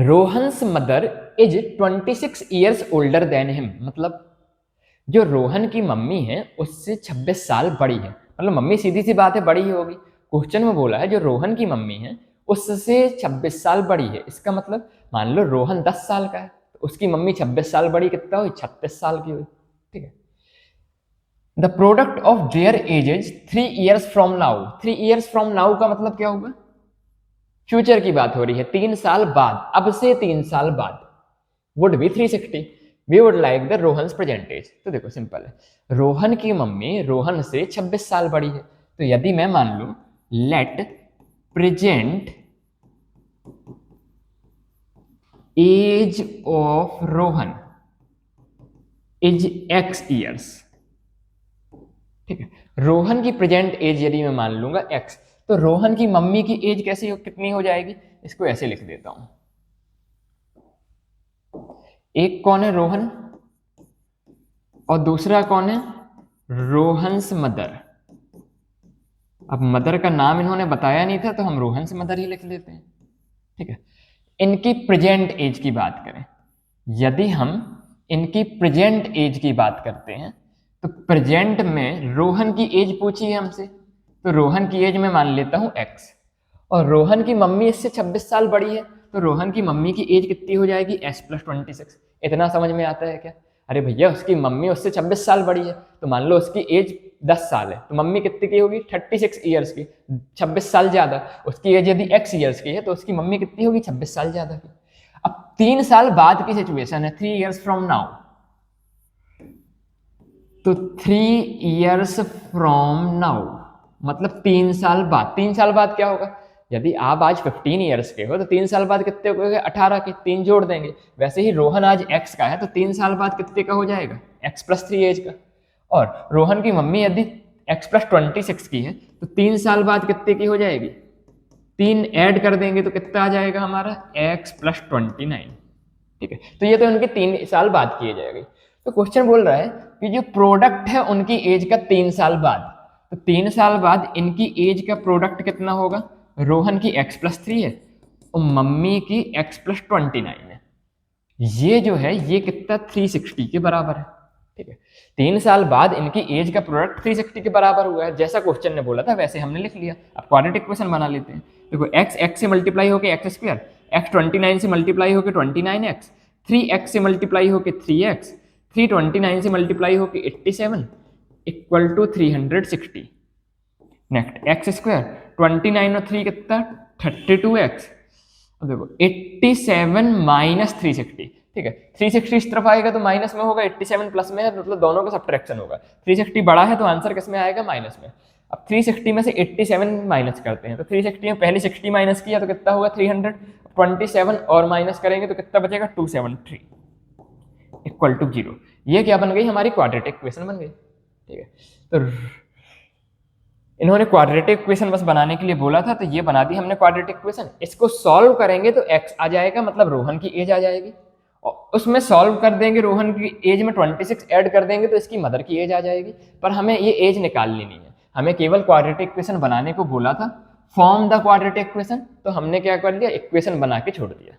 Rohan's mother is 26 years older than him, मतलब जो रोहन की मम्मी है उससे 26 साल बड़ी है। मतलब मम्मी सीधी सी बात है बड़ी ही होगी। क्वेश्चन में बोला है जो रोहन की मम्मी है उससे 26 साल बड़ी है, इसका मतलब मान लो रोहन 10 साल का है तो उसकी मम्मी 26 साल बड़ी कितना हुई, 36 साल की हुई। ठीक है। The product of their edges 3 years from now. 3 years from now का मतलब क्या होगा, फ्यूचर की बात हो रही है, 3 साल बाद, अब से 3 साल बाद would be 360। We would like the Rohan's present age. तो देखो सिंपल है, रोहन की मम्मी रोहन से 26 साल बड़ी है, तो यदि मैं मान लूं let present age of Rohan is x years. ठीक है, रोहन की प्रेजेंट एज यदि मैं मान लूंगा एक्स, तो रोहन की मम्मी की एज कैसी कितनी हो जाएगी, इसको ऐसे लिख देता हूं। एक कौन है रोहन और दूसरा कौन है रोहन्स मदर। अब मदर का नाम इन्होंने बताया नहीं था तो हम रोहन्स मदर ही लिख लेते हैं। ठीक है, इनकी प्रेजेंट एज की बात करें, यदि हम इनकी प्रेजेंट एज की बात करते हैं तो प्रेजेंट में रोहन की एज पूछी है हमसे, तो रोहन की एज में मान लेता हूं एक्स, और रोहन की मम्मी इससे 26 साल बड़ी है तो रोहन की मम्मी की एज कितनी हो जाएगी, एस प्लस 26। इतना समझ में आता है क्या? अरे भैया उसकी मम्मी उससे 26 साल बड़ी है तो मान लो उसकी एज 10 साल है तो मम्मी कितनी की होगी, 36 ईयर्स की, 26 साल ज्यादा। उसकी एज यदि एक्स ईयर्स की है तो उसकी मम्मी कितनी होगी, 26 साल ज्यादा की। अब 3 साल बाद की सिचुएशन है, 3 ईयर्स फ्रॉम नाउ, तो 3 ईयर्स फ्रॉम नाउ मतलब 3 साल बाद। 3 साल बाद क्या होगा, यदि आप आज 15 ईयर्स के हो तो 3 साल बाद कितने हो गए, 18 के, 3 जोड़ देंगे। वैसे ही रोहन आज एक्स का है तो 3 साल बाद कितने का हो जाएगा, एक्स प्लस 3 एज का। और रोहन की मम्मी यदि एक्स प्लस 26 की है तो 3 साल बाद कितने की हो जाएगी, 3 ऐड कर देंगे तो कितना आ जाएगा हमारा, एक्स प्लस 29। ठीक है, तो ये तो उनके 3 साल बाद किए जाएगी। तो क्वेश्चन बोल रहा है कि जो प्रोडक्ट है उनकी एज का 3 साल बाद, तो 3 साल बाद इनकी एज का प्रोडक्ट कितना होगा, रोहन की x प्लस 3 है और मम्मी की x प्लस 29 है। ये जो है ये कितना 360 के बराबर है। ठीक है, 3 साल बाद इनकी एज का प्रोडक्ट 360 के बराबर हुआ है, जैसा क्वेश्चन ने बोला था वैसे हमने लिख लिया। अब क्वाड्रेटिक इक्वेशन बना लेते हैं। देखो x से मल्टीप्लाई होकर एक्स स्क्वायर, x 29 से मल्टीप्लाई होकर 29x, 3x से मल्टीप्लाई होकर 3x, 329 से मल्टीप्लाई होकर 87 equal to 360। Next x square, 29 और 3 कितना 32x। अब देखो 87 माइनस 360। ठीक है, 360 इस तरफ आएगा तो माइनस में होगा, 87 प्लस में है मतलब दोनों का सब्ट्रैक्शन होगा। 360 बड़ा है तो आंसर किस में आएगा, माइनस में। अब 360 में से 87 माइनस करते हैं तो 360 में पहले 60 माइनस किया तो कितना होगा 300, 27 और माइनस करेंगे तो कितना बचेगा 273 इक्वल टू 0। ये क्या बन गई, हमारी क्वाड्रेटिक इक्वेशन बन गई। ठीक है, तो इन्होंने क्वाड्रेटिक इक्वेशन बस बनाने के लिए बोला था तो ये बना दी हमने क्वाड्रेटिक इक्वेशन। इसको सॉल्व करेंगे तो x आ जाएगा, मतलब रोहन की एज आ जाएगी, और उसमें सॉल्व कर देंगे रोहन की एज में 26 ऐड कर देंगे तो इसकी मदर की एज आ जाएगी। पर हमें ये एज निकालनी नहीं है, हमें केवल क्वाड्रेटिक इक्वेशन बनाने को बोला था, फॉर्म द क्वाड्रेटिक इक्वेशन, तो हमने क्या कर लिया, इक्वेशन बना के छोड़ दिया।